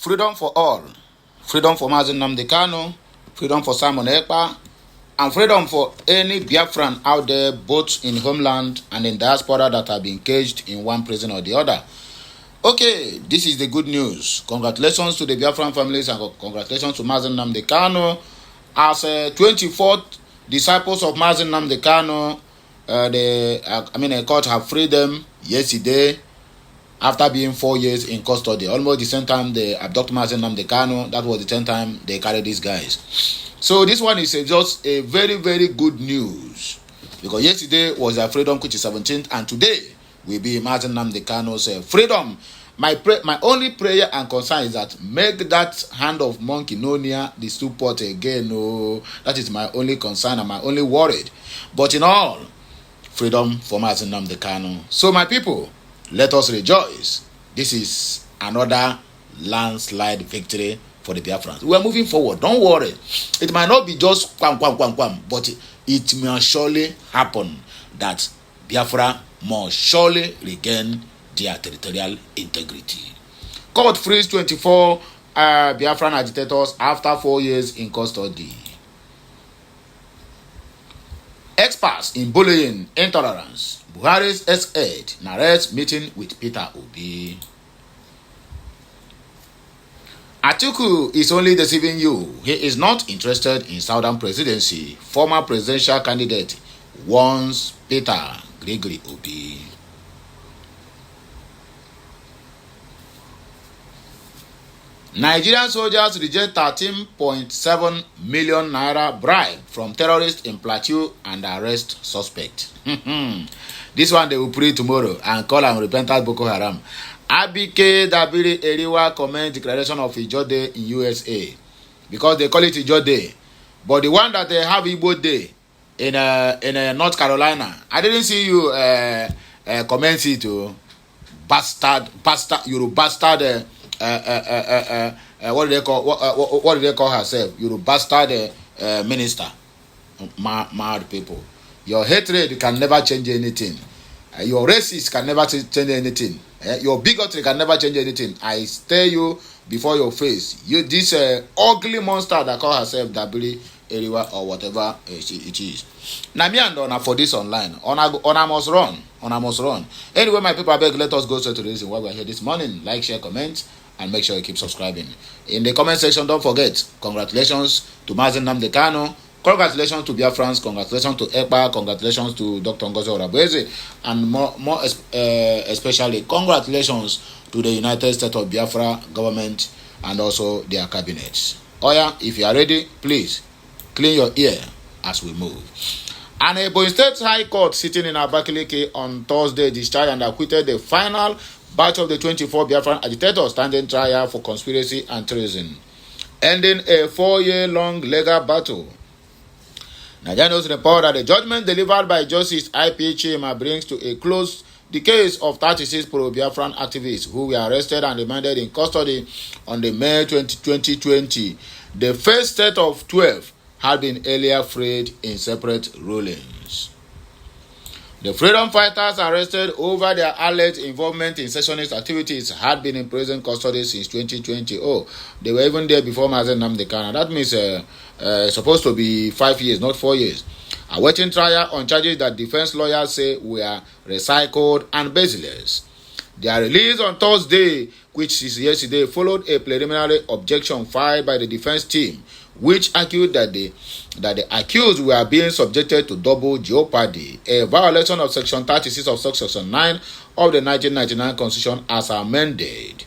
freedom for all. Freedom for NNAMDI KANU, freedom for Simon Ekpa, and freedom for any Biafran out there, both in homeland and in diaspora, that have been caged in one prison or the other. Okay, this is the good news. Congratulations to the Biafran families and congratulations to NNAMDI KANU. As 24th disciples of NNAMDI KANU, the court have freed them yesterday after being 4 years in custody. Almost the same time they abduct NNAMDI KANU. That was the same time they carried these guys. So this one is just a very, very good news, because yesterday was their freedom, which is 17th, and today will be NNAMDI KANU's freedom. My only prayer and concern is that make that hand of monkey no near the support again. No, that is my only concern and my only worry. But in all, freedom for NNAMDI KANU. So my people, let us rejoice. This is another landslide victory for the Biafrans. We are moving forward. Don't worry. It might not be just kwam, but it may surely happen that Biafra must surely regain their territorial integrity. Court frees 24 Biafran agitators after 4 years in custody. Experts in bullying intolerance. Buhari's ex-aide narrates meeting with Peter Obi. Atiku is only deceiving you. He is not interested in Southern presidency. Former presidential candidate warns Peter Gregory Obi. Nigerian soldiers reject 13.7 million naira bribe from terrorists in Plateau and arrest suspect. This one they will pray tomorrow and call am repentant Boko Haram. Abike Dabiri Eriwa commend declaration of Ijo Day in USA because they call it Ijo Day, but the one that they have Igbo Day in North Carolina, I didn't see you comment it to bastard. You bastard. What do they call herself? You bastard minister. Mad people. Your hatred can never change anything. Your racist can never change anything. Your bigotry can never change anything. I stare you before your face. You this ugly monster that call herself Dabiri Eriwa or whatever it is. Now me and Ona for this online. Ona must run. Ona must run. Anyway, my people, I beg, let us go straight to the reason why we are here this morning. Like, share, comment, and make sure you keep subscribing. In the comment section, don't forget, congratulations to NNAMDI KANU. Congratulations to Biafrans, congratulations to Ekpa, congratulations to Dr. Ngozi Orabueze, and more especially, congratulations to the United States of Biafra government and also their cabinets. Oya, if you are ready, please clean your ear as we move. And Ebonyi State High Court sitting in Abakaliki on Thursday discharged and acquitted the final batch of the 24 Biafran agitators standing trial for conspiracy and treason, ending a 4-year-long legal battle. Nigerians report that the judgment delivered by Justice I.P. Chima brings to a close the case of 36 pro-Biafran activists who were arrested and remanded in custody on the May 2020. The first set of 12 had been earlier freed in separate rulings. The freedom fighters arrested over their alleged involvement in secessionist activities had been in prison custody since 2020. Oh, they were even there before NNAMDI KANU. That means supposed to be 5 years, not 4 years. Awaiting trial on charges that defense lawyers say were recycled and baseless. Their release on Thursday, which is yesterday, followed a preliminary objection filed by the defense team, which argued that the accused were being subjected to double jeopardy, a violation of Section 36 of Section 9 of the 1999 Constitution as amended.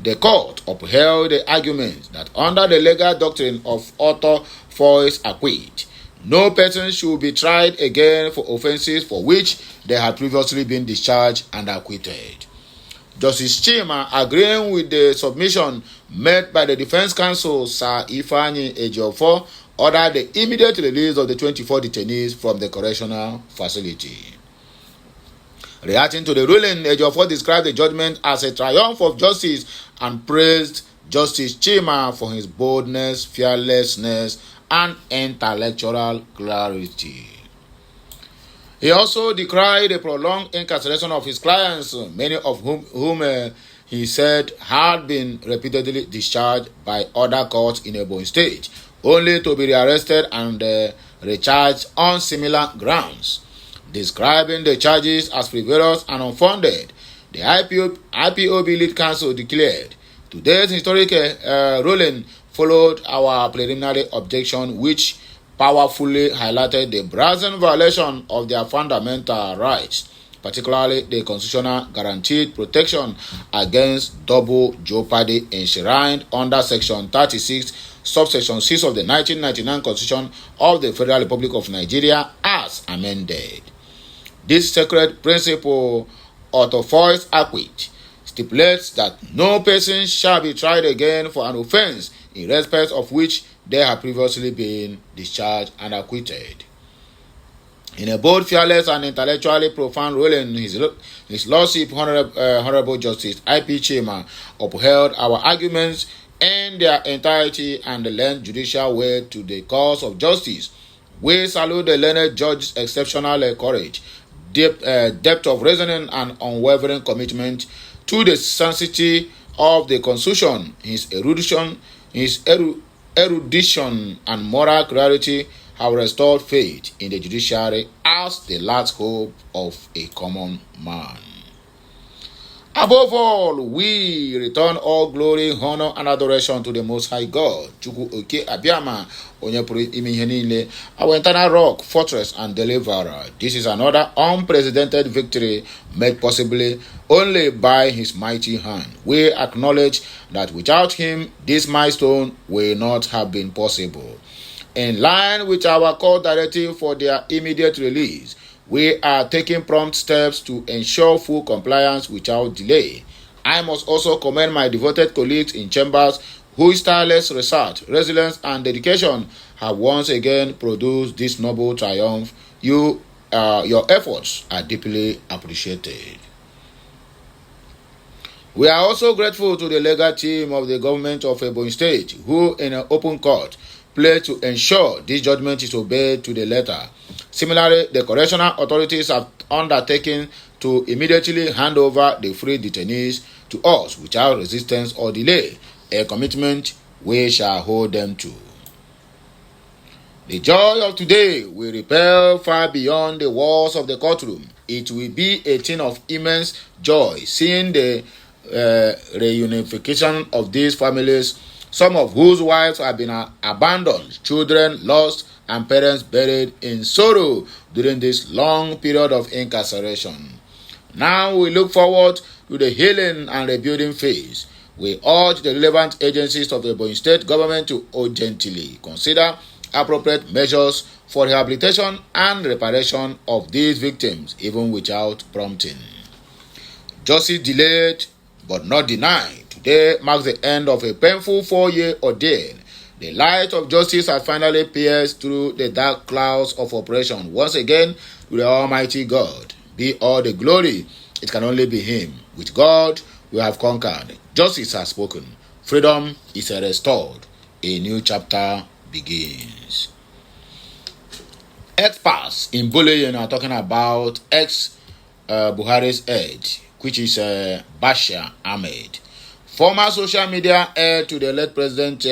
The court upheld the argument that under the legal doctrine of auto fois acquit, no person should be tried again for offences for which they had previously been discharged and acquitted. Justice Chima, agreeing with the submission made by the defense counsel, Sir Ifeanyi Ejiofor, ordered the immediate release of the 24 detainees from the correctional facility. Reacting to the ruling, Ejiofor described the judgment as a triumph of justice and praised Justice Chima for his boldness, fearlessness, and intellectual clarity. He also decried the prolonged incarceration of his clients, many of whom he said had been repeatedly discharged by other courts in Ebonyi State, only to be rearrested and recharged on similar grounds. Describing the charges as frivolous and unfounded, the IPOB lead counsel declared, "Today's historic ruling followed our preliminary objection, which powerfully highlighted the brazen violation of their fundamental rights, particularly the constitutional guaranteed protection against double jeopardy enshrined under Section 36, Subsection 6 of the 1999 Constitution of the Federal Republic of Nigeria as amended. This sacred principle, Autofois Acquit, stipulates that no person shall be tried again for an offense in respect of which they have previously been discharged and acquitted." In a bold, fearless, and intellectually profound ruling, his Lordship, Honorable Justice I.P. Chima, upheld our arguments in their entirety and lent judicial weight to the cause of justice. We salute the learned judge's exceptional courage, depth of reasoning, and unwavering commitment to the sanctity of the Constitution. His erudition and moral clarity have restored faith in the judiciary as the last hope of a common man. Above all, we return all glory, honor, and adoration to the Most High God, Chukwu Oke Abiama, Onye Pụrụ Ime Ihe Niile, our eternal rock, fortress, and deliverer. This is another unprecedented victory made possible only by His mighty hand. We acknowledge that without Him, this milestone will not have been possible. In line with our court directive for their immediate release, we are taking prompt steps to ensure full compliance without delay. I must also commend my devoted colleagues in chambers whose tireless research, resilience, and dedication have once again produced this noble triumph. Your efforts are deeply appreciated. We are also grateful to the legal team of the government of Ebonyi State, who in an open court pledged to ensure this judgment is obeyed to the letter. Similarly, the correctional authorities have undertaken to immediately hand over the free detainees to us without resistance or delay, a commitment we shall hold them to. The joy of today will repel far beyond the walls of the courtroom. It will be a thing of immense joy seeing the reunification of these families, some of whose wives have been abandoned, children lost, and parents buried in sorrow during this long period of incarceration. Now we look forward to the healing and rebuilding phase. We urge the relevant agencies of the Ebonyi State government to urgently consider appropriate measures for rehabilitation and reparation of these victims, even without prompting. Justice delayed but not denied. Today marks the end of a painful 4-year ordeal. The light of justice has finally pierced through the dark clouds of oppression. Once again, to the Almighty God be all the glory. It can only be Him. With God, we have conquered. Justice has spoken. Freedom is restored. A new chapter begins. Experts in bullying are talking about ex-Buhari's aide, which is Bashir Ahmed. Former social media heir to the late President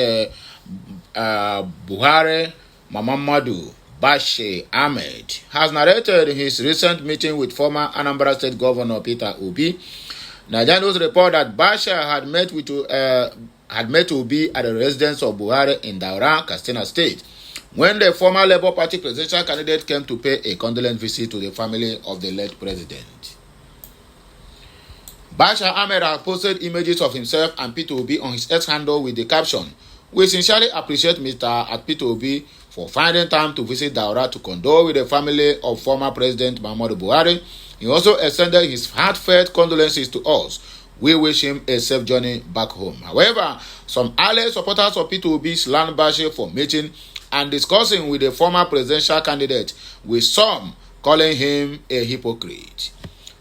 Buhari, Mamamadu Bashir Ahmed, has narrated his recent meeting with former Anambra State Governor Peter Obi. Nigerians report that Bashir had met Obi at the residence of Buhari in Daura, Katsina State, when the former Labour Party presidential candidate came to pay a condolence visit to the family of the late president. Bashir Ahmed has posted images of himself and Peter Obi on his X handle with the caption, "We sincerely appreciate Mr. Peter Obi for finding time to visit Daura to condole with the family of former President Muhammadu Buhari. He also extended his heartfelt condolences to us. We wish him a safe journey back home." However, some alleged supporters of Peter Obi slammed Bashir for meeting and discussing with the former presidential candidate, with some calling him a hypocrite.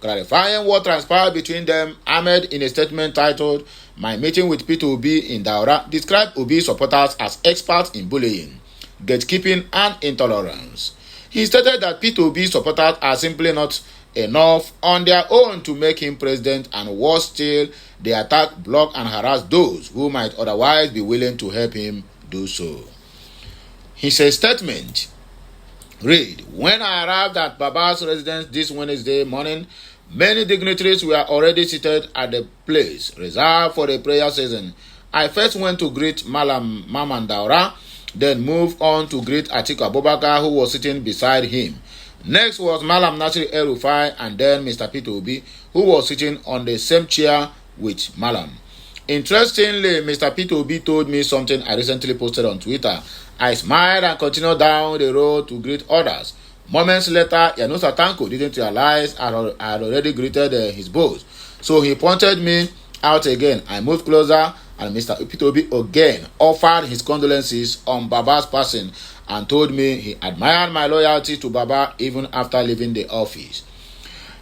Clarifying what transpired between them, Ahmed, in a statement titled "My Meeting with Peter Obi in Daura," described Obi's supporters as experts in bullying, gatekeeping, and intolerance. He stated that Peter Obi's supporters are simply not enough on their own to make him president, and worse still, they attack, block, and harass those who might otherwise be willing to help him do so. His statement read, "When I arrived at Baba's residence this Wednesday morning, many dignitaries were already seated at the place reserved for the prayer season. I first went to greet Malam Maman Daura, then moved on to greet Atiku Abubakar, who was sitting beside him. Next was Malam Nasir El-Rufai, and then Mr. Peter Obi, who was sitting on the same chair with Malam. Interestingly, Mr. Peter Obi told me something I recently posted on Twitter. I smiled and continued down the road to greet others. Moments later, Yanusa Tanko didn't realize I had already greeted his boss, so he pointed me out again. I moved closer, and Mr. Peter Obi again offered his condolences on Baba's passing and told me he admired my loyalty to Baba even after leaving the office.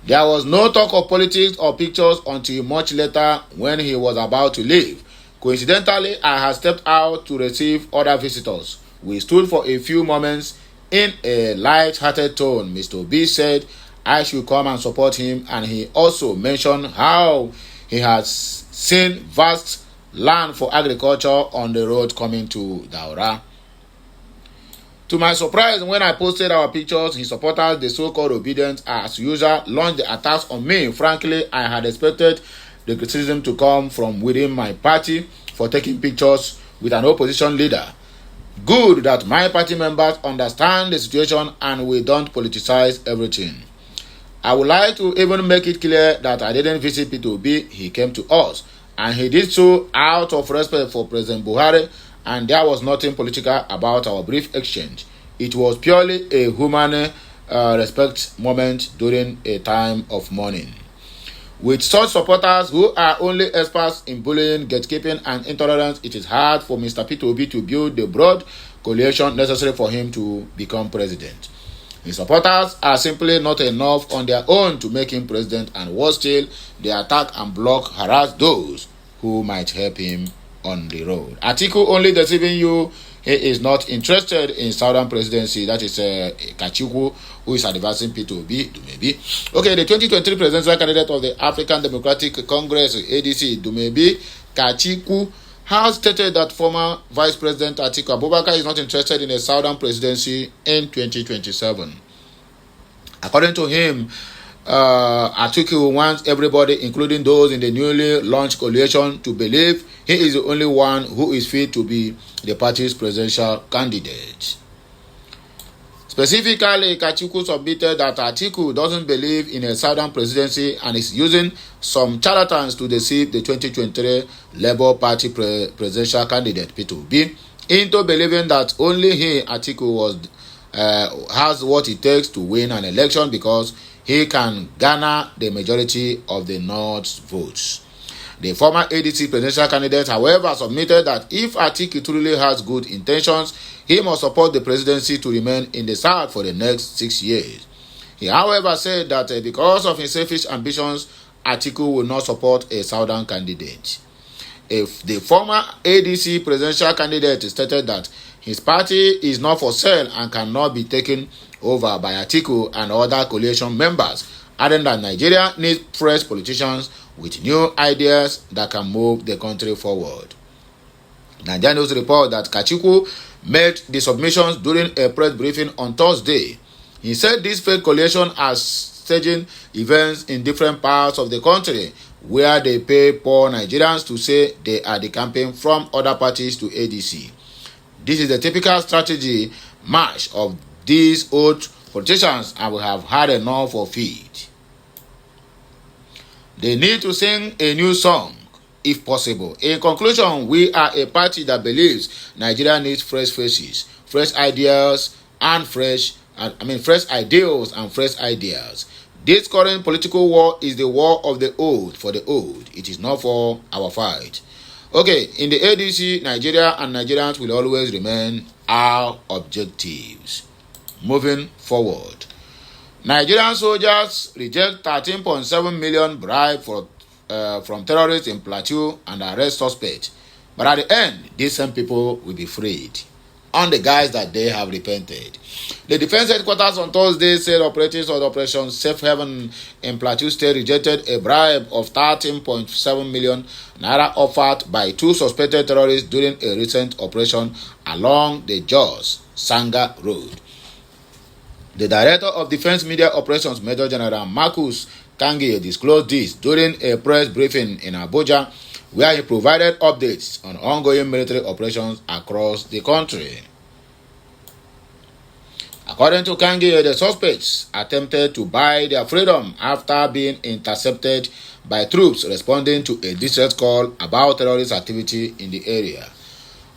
There was no talk of politics or pictures until much later when he was about to leave. Coincidentally, I had stepped out to receive other visitors. We stood for a few moments. In a light-hearted tone, Mr. Obi said I should come and support him, and he also mentioned how he has seen vast land for agriculture on the road coming to Daura. To my surprise, when I posted our pictures, his supporters, the so-called obedient, as usual, launched the attacks on me. Frankly, I had expected the criticism to come from within my party for taking pictures with an opposition leader. Good that my party members understand the situation and we don't politicize everything. I would like to even make it clear that I didn't visit Peter Obi. He came to us, and he did so out of respect for President Buhari, and there was nothing political about our brief exchange. It was purely a human respect moment during a time of mourning. With such supporters who are only experts in bullying, gatekeeping, and intolerance, it is hard for Mr. Peter Obi to build the broad coalition necessary for him to become president. His supporters are simply not enough on their own to make him president, and worse still, they attack and block, harass those who might help him on the road. Atiku only deceiving you. He is not interested in Southern presidency. That is Kachiku, who is advancing Peter Obi, Dumebi. Okay, the 2023 presidential candidate of the African Democratic Congress, ADC, Dumebi Kachiku, has stated that former Vice President Atiku Abubakar is not interested in a Southern presidency in 2027. According to him, Atiku wants everybody, including those in the newly launched coalition, to believe he is the only one who is fit to be the party's presidential candidate. Specifically, Kachiku submitted that Atiku doesn't believe in a Southern presidency and is using some charlatans to deceive the 2023 Labour Party presidential candidate Peter Obi into believing that only he, Atiku, has what it takes to win an election because he can garner the majority of the North's votes. The former ADC presidential candidate, however, submitted that if Atiku truly has good intentions, he must support the presidency to remain in the South for the next 6 years. He, however, said that because of his selfish ambitions, Atiku will not support a Southern candidate. If the former ADC presidential candidate stated that his party is not for sale and cannot be taken over by Atiku and other coalition members, adding that Nigeria needs fresh politicians with new ideas that can move the country forward. Nigerian News report that Kachiku made the submissions during a press briefing on Thursday. He said this fake coalition are staging events in different parts of the country where they pay poor Nigerians to say they are decamping from other parties to ADC. This is the typical strategy match of these old politicians, and we have had enough of it. They need to sing a new song, if possible. In conclusion, we are a party that believes Nigeria needs fresh faces, fresh ideas, and fresh ideals and fresh ideas. This current political war is the war of the old for the old. It is not for our fight. Okay, in the ADC, Nigeria and Nigerians will always remain our objectives. Moving forward. Nigerian soldiers reject 13.7 million bribe from terrorists in Plateau and arrest suspects. But at the end, these same people will be freed. on the guise that they have repented. The defense headquarters on Thursday said operatives of Operation Safe Haven in Plateau State rejected a bribe of 13.7 million naira offered by two suspected terrorists during a recent operation along the Jos Sanga Road. The Director of Defense Media Operations, Major General Marcus Kangi, disclosed this during a press briefing in Abuja, where he provided updates on ongoing military operations across the country. According to Kangi, the suspects attempted to buy their freedom after being intercepted by troops responding to a distress call about terrorist activity in the area.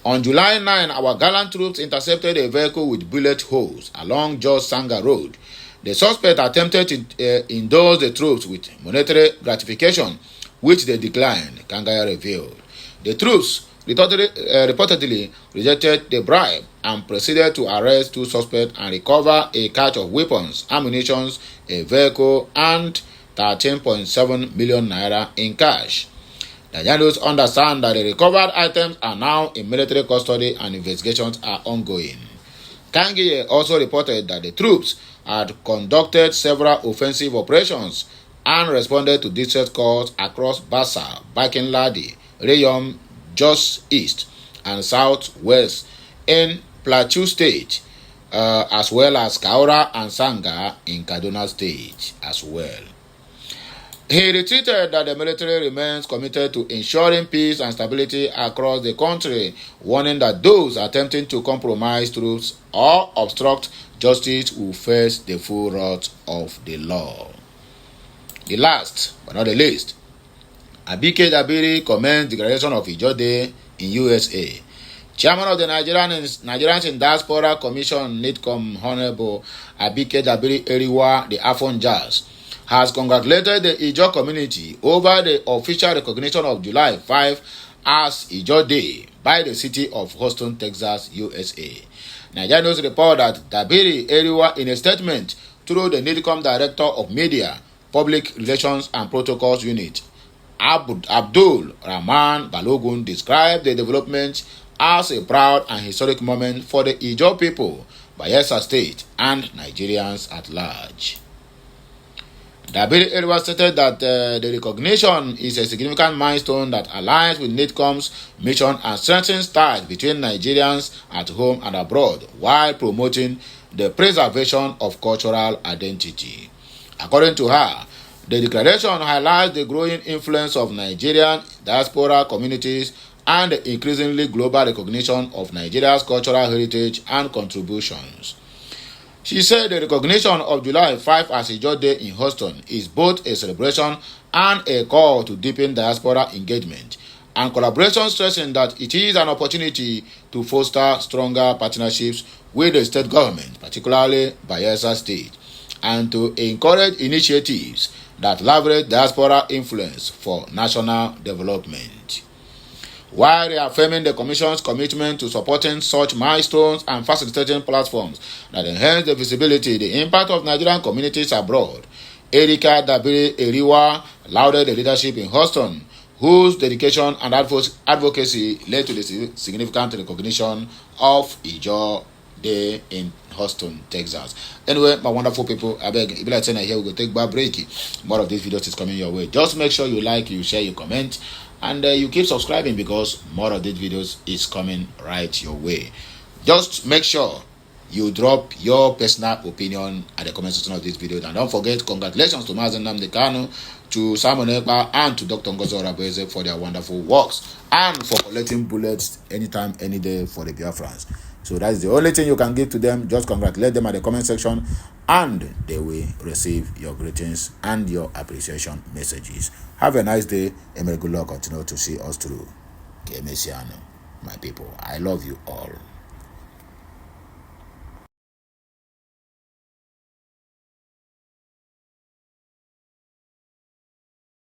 On July 9, our gallant troops intercepted a vehicle with bullet holes along Jos Sanga Road. The suspect attempted to indulge the troops with monetary gratification, which they declined, Kangaya revealed. The troops reportedly rejected the bribe and proceeded to arrest two suspects and recover a cache of weapons, ammunition, a vehicle, and 13.7 million naira in cash. The journalists understand that the recovered items are now in military custody and investigations are ongoing. Kangi also reported that the troops had conducted several offensive operations and responded to distress calls across Bassa, Bakin-Ladi, Rayom, Jos East, and Southwest in Plateau State, as well as Kaura and Sanga in Kaduna State as well. He retweeted that the military remains committed to ensuring peace and stability across the country, warning that those attempting to compromise troops or obstruct justice will face the full wrath of the law. The last, but not the least, Abike Dabiri commends declaration of Ijo Day in USA. Chairman of the Nigerians in Diaspora Commission, NIDCOM, Honorable Abike Dabiri Eriwa, the Afon Jazz, has congratulated the Ijo community over the official recognition of July 5 as Ijo Day by the city of Houston, Texas, USA. Nigerians report that Dabiri Eriwa, in a statement through the NIDCOM Director of Media, Public Relations and Protocols Unit, Abdul Rahman Balogun, described the development as a proud and historic moment for the Ijo people, Bayelsa State, and Nigerians at large. Dabiri Eriwa stated that the recognition is a significant milestone that aligns with NIDCOM's mission and strengthens ties between Nigerians at home and abroad while promoting the preservation of cultural identity. According to her, the declaration highlights the growing influence of Nigerian diaspora communities and the increasingly global recognition of Nigeria's cultural heritage and contributions. She said the recognition of July 5 as Ijo Day in Houston is both a celebration and a call to deepen diaspora engagement and collaboration, stressing that it is an opportunity to foster stronger partnerships with the state government, particularly Bayelsa State, and to encourage initiatives that leverage diaspora influence for national development. While reaffirming the Commission's commitment to supporting such milestones and facilitating platforms that enhance the visibility, the impact of Nigerian communities abroad, Erika Dabiri Eriwa lauded the leadership in Houston, whose dedication and advocacy led to the significant recognition of Ijo Day in Houston, Texas. Anyway, my wonderful people, I beg, if you like saying here, we go take back break. More of these videos is coming your way. Just make sure you like, you share, you comment, and you keep subscribing because more of these videos is coming right your way. Just make sure you drop your personal opinion at the comment section of this video. And don't forget, congratulations to NNAMDI, KANU, to Simon Ekpa, and to Dr. Ngozo Rabeze for their wonderful works and for collecting bullets anytime, any day for the Biafrans. So that's the only thing you can give to them. Just congratulate them at the comment section and they will receive your greetings and your appreciation messages. Have a nice day and may good luck continue to see us through. My people, I love you all.